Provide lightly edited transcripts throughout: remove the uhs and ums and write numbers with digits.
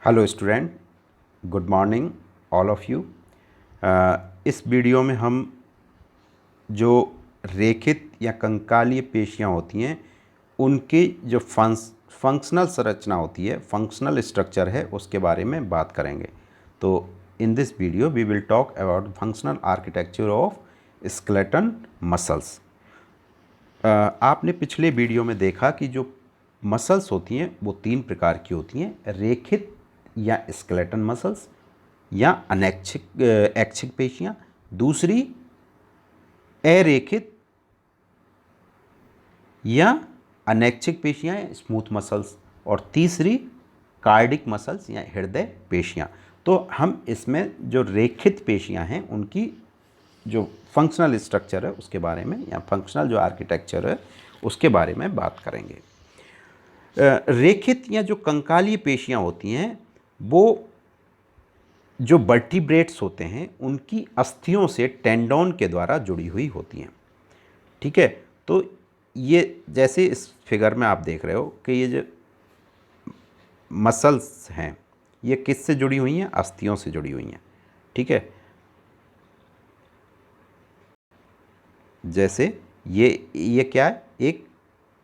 Hello student, good morning all of you. इस video में हम जो रेखित या कंकालीय पेशियाँ होती हैं उनकी जो फंक्शनल संरचना होती है, फंक्शनल स्ट्रक्चर है, उसके बारे में बात करेंगे। तो in this video we will talk about functional architecture of skeleton muscles. आपने पिछले वीडियो में देखा कि जो मसल्स होती हैं वो तीन प्रकार की होती हैं, रेखित या स्केलेटन मसल्स या अनैच्छिक ऐच्छिक पेशियाँ, दूसरी अरेखित या अनैच्छिक पेशियाँ स्मूथ मसल्स, और तीसरी कार्डिक मसल्स या हृदय पेशियाँ। तो हम इसमें जो रेखित पेशियाँ हैं उनकी जो फंक्शनल स्ट्रक्चर है उसके बारे में, या फंक्शनल जो आर्किटेक्चर है उसके बारे में बात करेंगे। रेखित या जो कंकालीय पेशियाँ होती हैं वो जो वर्टिब्रेट्स होते हैं उनकी अस्थियों से टेंडोन के द्वारा जुड़ी हुई होती हैं। ठीक है, तो ये जैसे इस फिगर में आप देख रहे हो कि ये जो मसल्स हैं ये किससे जुड़ी हुई हैं? अस्थियों से जुड़ी हुई हैं। ठीक है, जैसे ये क्या है? एक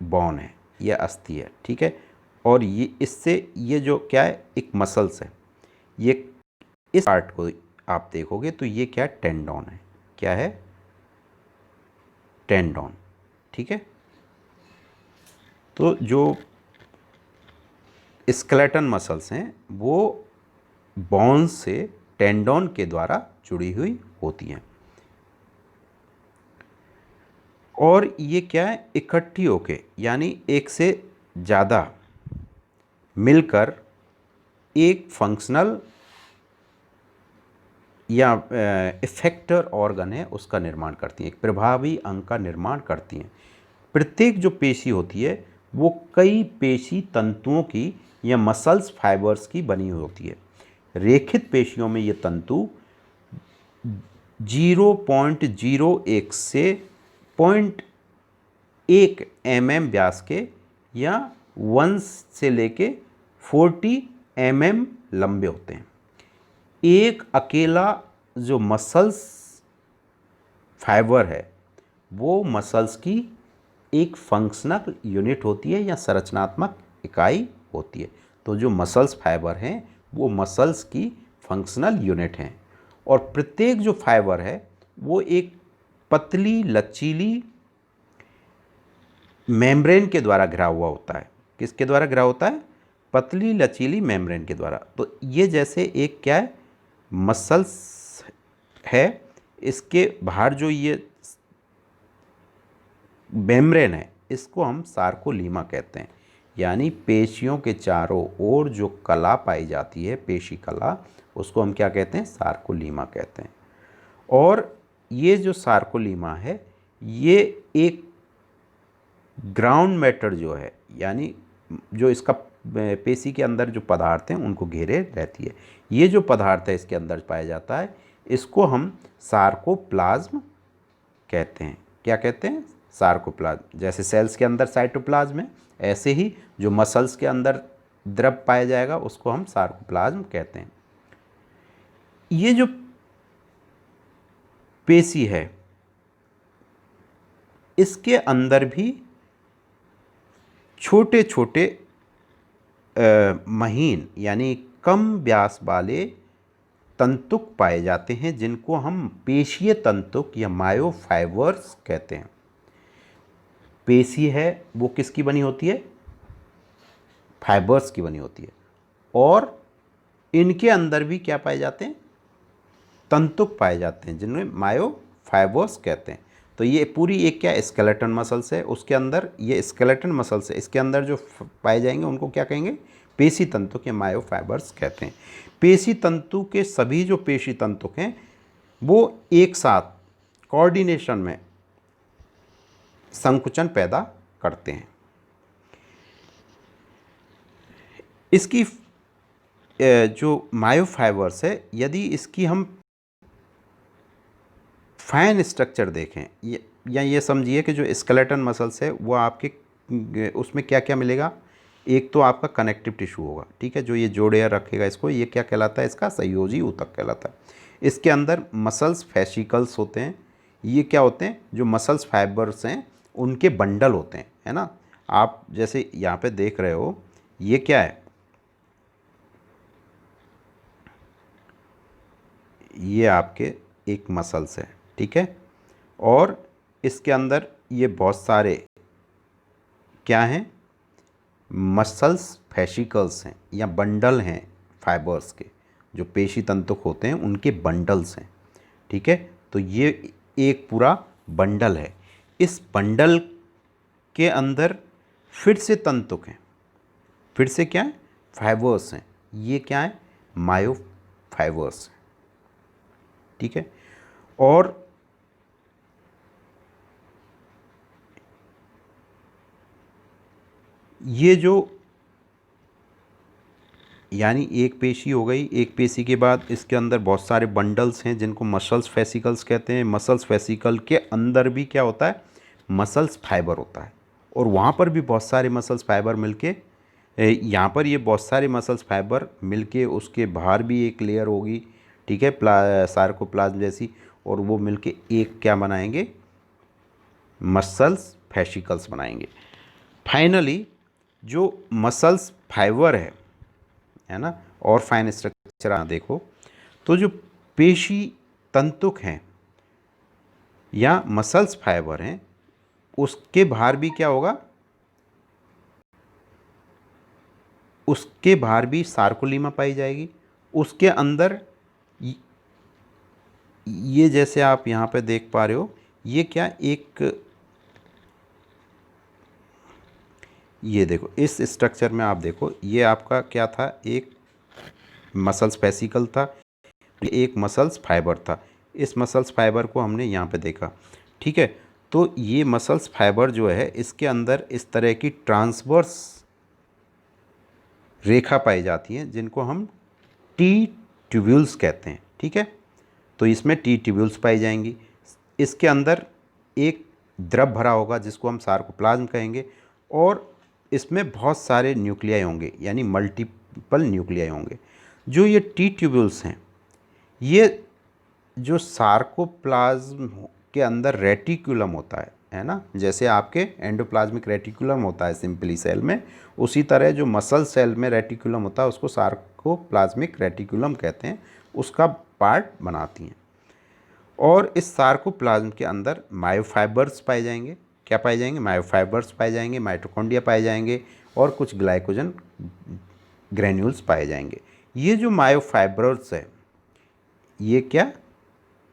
बोन है, ये अस्थि है। ठीक है, और ये इससे ये जो क्या है? एक मसल्स है। ये इस पार्ट को आप देखोगे तो ये क्या है? टेंडोन है। क्या है? टेंडोन। ठीक है, तो जो स्केलेटन मसल्स हैं वो बोन्स से टेंडोन के द्वारा जुड़ी हुई होती हैं, और ये क्या है? इकट्ठी होके, यानी एक से ज़्यादा मिलकर एक फंक्शनल या इफेक्टर ऑर्गन है उसका निर्माण करती हैं, एक प्रभावी अंग का निर्माण करती हैं। प्रत्येक जो पेशी होती है वो कई पेशी तंतुओं की या मसल्स फाइबर्स की बनी हुई होती है। रेखित पेशियों में ये तंतु 0.01 से 0.1 व्यास के या 1 से लेके 40 लंबे होते हैं। एक अकेला जो मसल्स फाइबर है वो मसल्स की एक फंक्शनल यूनिट होती है या संरचनात्मक इकाई होती है। तो जो मसल्स फाइबर हैं वो मसल्स की फंक्शनल यूनिट हैं, और प्रत्येक जो फाइबर है वो एक पतली लचीली मेम्ब्रेन के द्वारा घिरा हुआ होता है। किसके द्वारा घिरा होता है? पतली लचीली मेम्ब्रेन के द्वारा। तो ये जैसे एक क्या है? मसल्स है, इसके बाहर जो ये मेम्ब्रेन है इसको हम सार्कोलीमा कहते हैं। यानी पेशियों के चारों ओर जो कला पाई जाती है, पेशी कला, उसको हम क्या कहते हैं? सार्कोलीमा कहते हैं। और ये जो सार्कोलीमा है ये एक ग्राउंड मैटर जो है, यानी जो इसका पेशी के अंदर जो पदार्थ हैं उनको घेरे रहती है। ये जो पदार्थ है इसके अंदर पाया जाता है इसको हम सार्कोप्लाज्म कहते हैं। क्या कहते हैं? सार्कोप्लाज्म। जैसे सेल्स के अंदर साइटोप्लाज्म है, ऐसे ही जो मसल्स के अंदर द्रव पाया जाएगा उसको हम सार्कोप्लाज्म कहते हैं। ये जो पेशी है इसके अंदर भी छोटे छोटे महीन यानी कम व्यास वाले तंतुक पाए जाते हैं जिनको हम पेशीय तंतुक या मायोफाइबर्स कहते हैं। पेशी है वो किसकी बनी होती है? फाइबर्स की बनी होती है, और इनके अंदर भी क्या पाए जाते हैं? तंतुक पाए जाते हैं जिन्हें मायोफाइबर्स कहते हैं। तो ये पूरी एक क्या? स्केलेटन मसल्स है, उसके अंदर ये स्केलेटन मसल्स है, इसके अंदर जो पाए जाएंगे उनको क्या कहेंगे? पेशी तंतुक या मायोफाइबर्स कहते हैं। पेशी तंतु के सभी जो पेशी तंतुक हैं वो एक साथ कोऑर्डिनेशन में संकुचन पैदा करते हैं। इसकी जो मायोफाइबर्स है, यदि इसकी हम फाइन स्ट्रक्चर देखें, या ये समझिए कि जो स्केलेटन मसल्स है वो आपके उसमें क्या क्या मिलेगा? एक तो आपका कनेक्टिव टिश्यू होगा, ठीक है, जो ये जोड़े रखेगा इसको, ये क्या कहलाता है, इसका संयोजी ऊतक कहलाता है। इसके अंदर मसल्स फैसिकल्स होते हैं। ये क्या होते हैं, जो मसल्स फाइबर्स हैं उनके बंडल होते हैं, है ना। आप जैसे यहाँ पे देख रहे हो, ये क्या है, ये आपके एक मसल्स है, ठीक है, और इसके अंदर ये बहुत सारे क्या हैं, मसल्स फैसिकल्स हैं या बंडल हैं फाइबर्स के, जो पेशी तंतुक होते हैं उनके बंडल्स हैं, ठीक है। तो ये एक पूरा बंडल है। इस बंडल के अंदर फिर से तंतुक हैं, फिर से क्या है, फाइबर्स हैं। ये क्या है, मायो फाइबर्स हैं, ठीक है। और ये जो यानी एक पेशी हो गई, एक पेशी के बाद इसके अंदर बहुत सारे बंडल्स हैं जिनको मसल्स फेसिकल्स कहते हैं। मसल्स फेसिकल के अंदर भी क्या होता है, मसल्स फाइबर होता है, और वहाँ पर भी बहुत सारे मसल्स फाइबर मिलके, यहाँ पर ये बहुत सारे मसल्स फाइबर मिलके उसके बाहर भी एक लेयर होगी, ठीक है, सार्कोप्लाज्म जैसी, और वो मिलके एक क्या बनाएंगे, मसल्स फेसिकल्स बनाएंगे। फाइनली जो मसल्स फाइबर है ना, और फाइन स्ट्रक्चर देखो, तो जो पेशी तंतुक हैं या मसल्स फाइबर हैं उसके बाहर भी क्या होगा, उसके बाहर भी सार्कोलीमा पाई जाएगी। उसके अंदर ये जैसे आप यहाँ पे देख पा रहे हो, ये क्या एक, ये देखो इस स्ट्रक्चर में आप देखो, ये आपका क्या था, एक मसल्स फेसिकल था, एक मसल्स फाइबर था। इस मसल्स फाइबर को हमने यहाँ पे देखा, ठीक है। तो ये मसल्स फाइबर जो है इसके अंदर इस तरह की ट्रांसवर्स रेखा पाई जाती हैं जिनको हम टी ट्यूब्यूल्स कहते हैं, ठीक है। तो इसमें टी ट्यूब्यूल्स पाई जाएंगी। इसके अंदर एक द्रव भरा होगा जिसको हम सार्कोप्लाज्म कहेंगे, और इसमें बहुत सारे न्यूक्लियाई होंगे, यानी मल्टीपल न्यूक्लियाई होंगे। जो ये टी ट्यूब्यूल्स हैं, ये जो सार्कोप्लाज्म के अंदर रेटिकुलम होता है ना, जैसे आपके एंडोप्लाज्मिक रेटिकुलम होता है सिंपली सेल में, उसी तरह जो मसल सेल में रेटिकुलम होता है उसको सार्कोप्लाज्मिक रेटिकुलम कहते हैं, उसका पार्ट बनाती हैं। और इस सार्कोप्लाज्म के अंदर मायोफाइबर्स पाए जाएंगे। क्या पाए जाएंगे, मायोफाइबर्स पाए जाएंगे, माइटोकॉन्ड्रिया पाए जाएंगे, और कुछ ग्लाइकोजन ग्रेन्यूल्स पाए जाएंगे। ये जो मायोफाइबर्स है, ये क्या,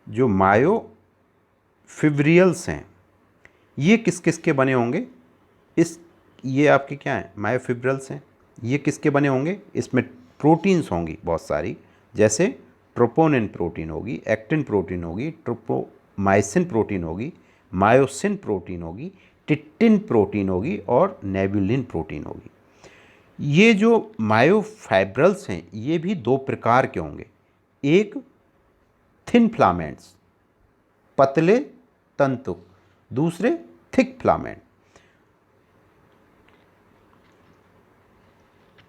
जो मायोफिब्रियल्स हैं, ये किस किस के बने होंगे, ये आपके क्या हैं, मायोफिब्रियल्स हैं। ये किसके बने होंगे, इसमें प्रोटीन्स होंगी बहुत सारी, जैसे ट्रोपोनिन प्रोटीन होगी, एक्टिन प्रोटीन होगी, ट्रोपोमाइसिन प्रोटीन होगी, मायोसिन प्रोटीन होगी, टिटिन प्रोटीन होगी, और नेबुलिन प्रोटीन होगी। ये जो मायोफाइब्रल्स हैं ये भी दो प्रकार के होंगे, एक थिन फिलामेंट्स पतले तंतुक, दूसरे थिक फिलामेंट।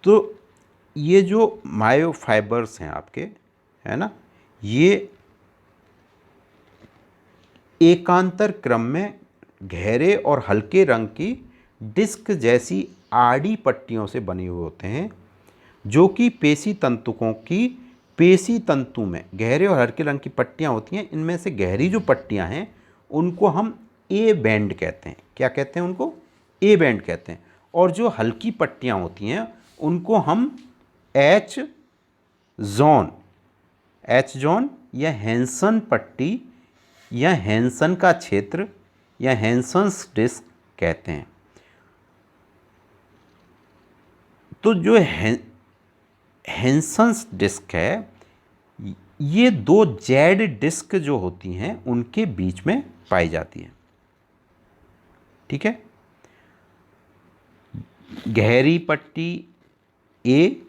तो ये जो मायोफाइबर्स हैं आपके, है ना, ये एकांतर क्रम में गहरे और हल्के रंग की डिस्क जैसी आड़ी पट्टियों से बने हुए होते हैं, जो कि पेशी तंतुकों की, पेशी तंतु में गहरे और हल्के रंग की पट्टियां होती हैं। इनमें से गहरी जो पट्टियां हैं उनको हम ए बैंड कहते हैं। क्या कहते हैं उनको, ए बैंड कहते हैं। और जो हल्की पट्टियां होती हैं उनको हम एच जोन या हैंसन पट्टी या हैंसन का क्षेत्र या हैंसन्स डिस्क कहते हैं। तो जो हैंसन्स डिस्क है, ये दो जेड डिस्क जो होती हैं उनके बीच में पाई जाती है, ठीक है। गहरी पट्टी ए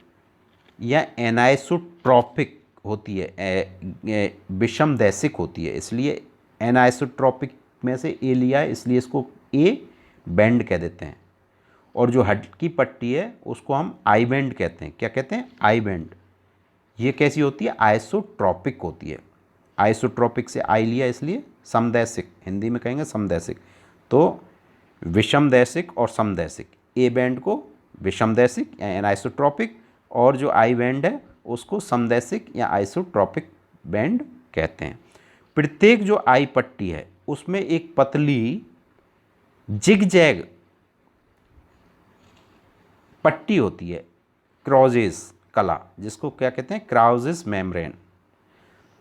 या एनाइसोट्रॉपिक होती है, विषमदैशिक होती है, इसलिए एनाइसोट्रॉपिक में से ए लिया है, इसलिए इसको ए बैंड कह देते हैं। और जो हल्की पट्टी है उसको हम आई बैंड कहते हैं। क्या कहते हैं? I band. ये कैसी होती है? आइसोट्रॉपिक होती है। आइसोट्रॉपिक से आई लिया इसलिए समदैशिक, हिंदी में कहेंगे समदैशिक। तो विषमदैशिक और समदैशिक, ए बैंड को विषमदैशिक या एनाइसोट्रॉपिक, और जो आई बैंड है उसको समदैशिक या आइसोट्रॉपिक बैंड कहते हैं। प्रत्येक जो आई पट्टी है उसमें एक पतली जिगजैग पट्टी होती है, क्राउजेस कला, जिसको क्या कहते हैं? क्राउजेस मेम्ब्रेन।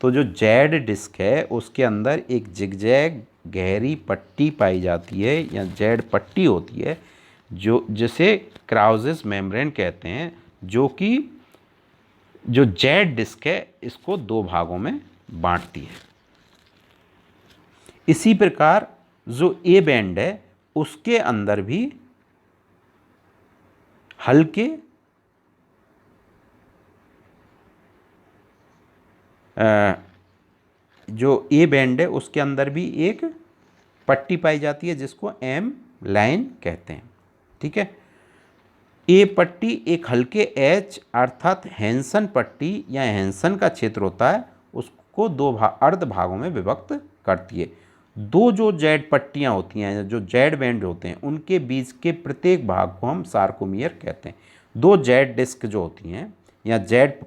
तो जो जेड डिस्क है उसके अंदर एक जिगजैग गहरी पट्टी पाई जाती है या जेड पट्टी होती है, जो जिसे क्राउजेस मेम्ब्रेन कहते हैं, जो कि जो जेड डिस्क है इसको दो भागों में बांटती है। इसी प्रकार जो ए बैंड है उसके अंदर भी हल्के जो ए बैंड है उसके अंदर भी एक पट्टी पाई जाती है जिसको एम लाइन कहते हैं। ठीक है। ए पट्टी एक हल्के एच अर्थात हैंसन पट्टी या हैंसन का क्षेत्र होता है, उसको दो अर्ध भागों में विभक्त करती है। दो जो जेड पट्टियाँ होती हैं, जो जेड बैंड होते हैं, उनके बीच के प्रत्येक भाग को हम सार्कोमियर कहते हैं। दो जेड डिस्क जो होती हैं या जेड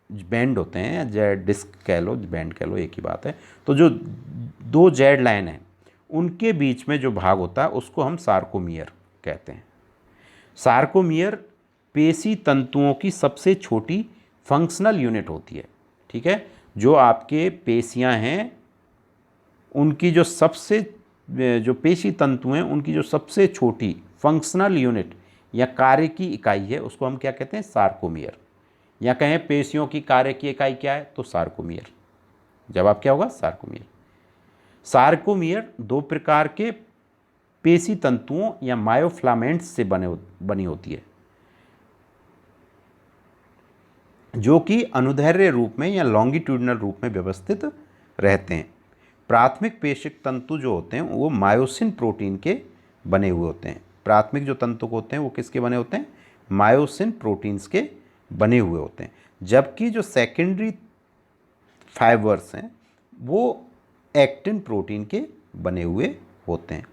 बैंड होते हैं, या जेड डिस्क कह लो, बैंड कह लो, एक ही बात है। तो जो दो जेड लाइन है उनके बीच में जो भाग होता है उसको हम सार्कोमियर कहते हैं। सार्कोमियर पेशी तंतुओं की सबसे छोटी फंक्शनल यूनिट होती है। ठीक है। जो आपके पेशियां हैं उनकी जो पेशी तंतु हैं उनकी जो सबसे छोटी फंक्शनल यूनिट या कार्य की इकाई है उसको हम क्या कहते हैं? सार्कोमियर। या कहें पेशियों की कार्य की इकाई क्या है? तो सार्कोमियर। जवाब क्या होगा? सार्कोमियर। सार्कोमियर दो प्रकार के पेशी तंतुओं या मायोफ्लामेंट्स से बनी होती है, जो कि अनुदैर्ध्य रूप में या लॉन्गिट्यूडिनल रूप में व्यवस्थित रहते हैं। प्राथमिक पेशिक तंतु जो होते हैं वो मायोसिन प्रोटीन के बने हुए होते हैं। प्राथमिक जो तंतु होते हैं वो किसके बने होते हैं? मायोसिन प्रोटीन्स के बने हुए होते हैं। जबकि जो सेकेंडरी फाइबर्स हैं वो एक्टिन प्रोटीन के बने हुए होते हैं।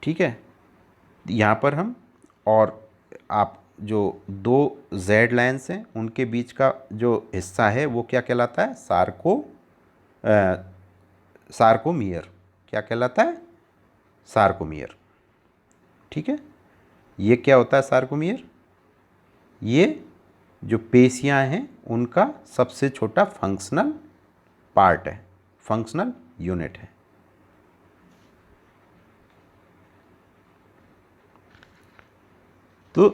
ठीक है। यहाँ पर हम, और आप जो दो जेड लाइन्स हैं उनके बीच का जो हिस्सा है वो क्या कहलाता है? सार्कोमियर। क्या कहलाता है? सार्कोमियर। ठीक है। ये क्या होता है सार्कोमियर? ये जो पेशियां हैं उनका सबसे छोटा फंक्शनल पार्ट है, फंक्शनल यूनिट है। तो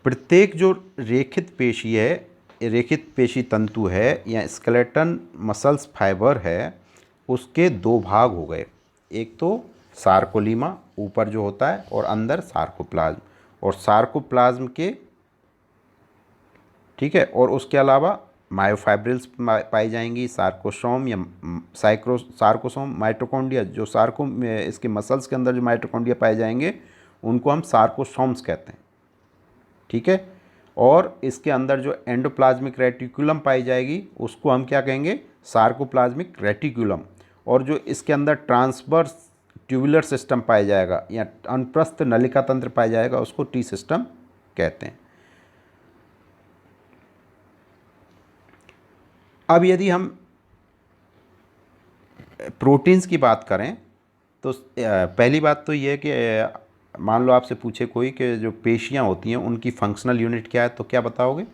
प्रत्येक जो रेखित पेशी है, रेखित पेशी तंतु है या स्केलेटन मसल्स फाइबर है, उसके दो भाग हो गए। एक तो सार्कोलीमा ऊपर जो होता है और अंदर सार्कोप्लाज्म, और सार्कोप्लाज्म के, ठीक है, और उसके अलावा मायोफाइब्रिल्स पाई जाएंगी, सार्कोसोम या सार्कोसोम, माइटोकॉन्ड्रिया जो इसके मसल्स के अंदर जो माइटोकॉन्ड्रिया पाए जाएंगे उनको हम सार्कोसोम्स कहते हैं। ठीक है। और इसके अंदर जो एंडोप्लाज्मिक रेटिकुलम पाई जाएगी उसको हम क्या कहेंगे? Sarcoplasmic reticulum. और जो इसके अंदर ट्रांसवर्स ट्यूबुलर सिस्टम पाया जाएगा या अनुप्रस्थ नलिका तंत्र पाया जाएगा उसको टी सिस्टम कहते हैं। अब यदि हम प्रोटीन्स की बात करें तो पहली बात तो ये है कि मान लो आपसे पूछे कोई कि जो पेशियां होती हैं उनकी फंक्शनल यूनिट क्या है, तो क्या बताओगे?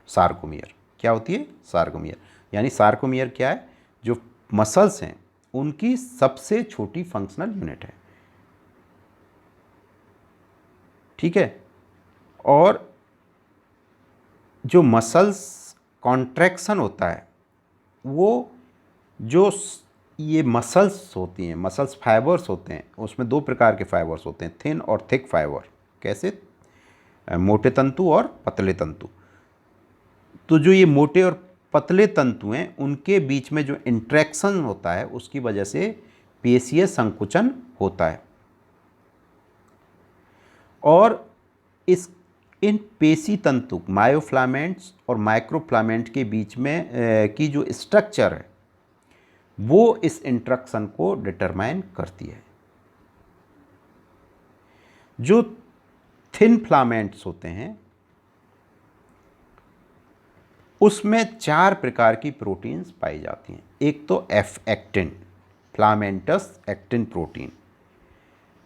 सार्कोमियर। क्या होती है? सार्कोमियर। यानी सार्कोमियर क्या है? जो मसल्स हैं उनकी सबसे छोटी फंक्शनल यूनिट है। ठीक है। और जो मसल्स कॉन्ट्रैक्शन होता है वो जो ये मसल्स होती हैं, मसल्स फाइबर्स होते हैं, उसमें दो प्रकार के फाइबर्स होते हैं, थिन और थिक फाइबर। कैसे? मोटे तंतु और पतले तंतु। तो जो ये मोटे और पतले तंतु हैं उनके बीच में जो इंट्रैक्शन होता है उसकी वजह से पेशीय संकुचन होता है। और इन पेशी तंतु मायोफ्लामेंट्स और माइक्रोफ्लामेंट के बीच में की जो स्ट्रक्चर है वो इस इंटरेक्शन को डिटरमाइन करती है। जो थिन फिलामेंट्स होते हैं उसमें 4 प्रकार की प्रोटीन्स पाई जाती हैं। एक तो F actin, filamentous actin protein,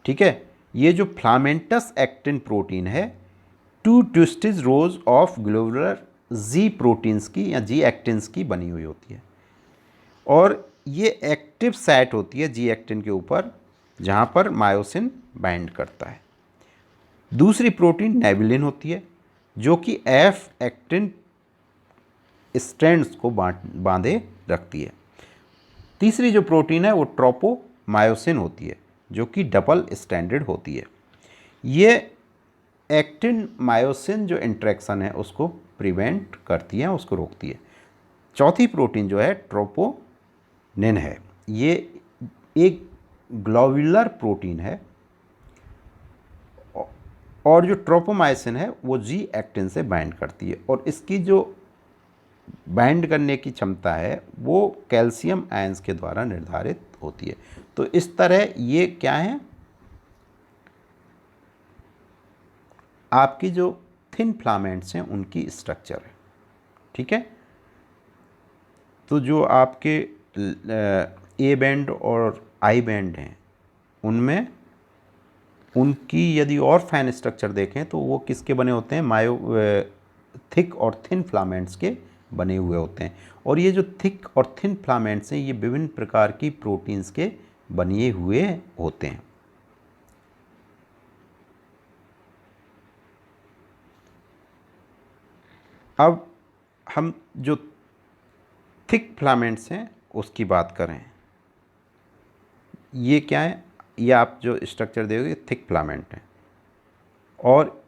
ठीक है। ये जो फिलामेंटस एक्टिन प्रोटीन है 2 twisted rows of globular G proteins की या जी एक्टिन्स की बनी हुई होती है। और ये एक्टिव साइट होती है जी एक्टिन के ऊपर जहाँ पर मायोसिन बाइंड करता है। दूसरी प्रोटीन नेबुलिन होती है जो कि एफ एक्टिन स्ट्रैंड्स को बांधे रखती है। तीसरी जो प्रोटीन है वो ट्रोपोमायोसिन होती है जो कि डबल स्टैंडर्ड होती है। ये एक्टिन मायोसिन जो इंटरेक्शन है उसको प्रिवेंट करती है, उसको रोकती है। चौथी प्रोटीन जो है ट्रोपोनिन है। ये एक ग्लोबुलर प्रोटीन है और जो ट्रोपोमायोसिन है वो जी एक्टिन से बाइंड करती है और इसकी जो बाइंड करने की क्षमता है वो कैल्शियम आयंस के द्वारा निर्धारित होती है। तो इस तरह ये क्या है, आपकी जो थिन फिलामेंट्स हैं उनकी स्ट्रक्चर है, ठीक है। तो जो आपके ए बैंड और आई बैंड हैं उनमें उनकी यदि और फाइन स्ट्रक्चर देखें तो वो किसके बने होते हैं, थिक और थिन फिलामेंट्स के बने हुए होते हैं। और ये जो थिक और थिन फिलामेंट्स हैं ये विभिन्न प्रकार की प्रोटीन्स के बने हुए होते हैं। अब हम जो थिक फिलामेंट्स हैं उसकी बात करें, ये क्या है, ये आप जो स्ट्रक्चर देखोगे थिक फिलामेंट है। और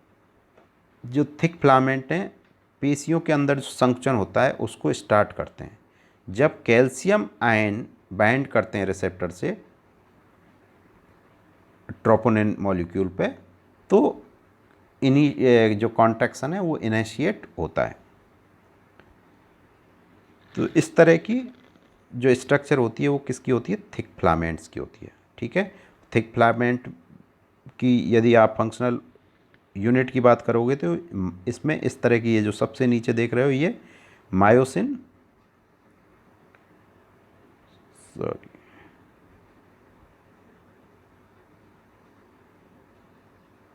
जो थिक फिलामेंट हैं पेशियों के अंदर जो संकुचन होता है उसको स्टार्ट करते हैं जब कैल्शियम आयन बाइंड करते हैं रिसेप्टर से ट्रोपोनिन मॉलिक्यूल पे, तो इन्हीं जो कॉन्ट्रैक्शन है वो इनिशिएट होता है। तो इस तरह की जो स्ट्रक्चर होती है वो किसकी होती है, थिक फिलामेंट्स की होती है, ठीक है। थिक फिलामेंट की यदि आप फंक्शनल यूनिट की बात करोगे तो इसमें इस तरह की, ये जो सबसे नीचे देख रहे हो ये मायोसिन, सॉरी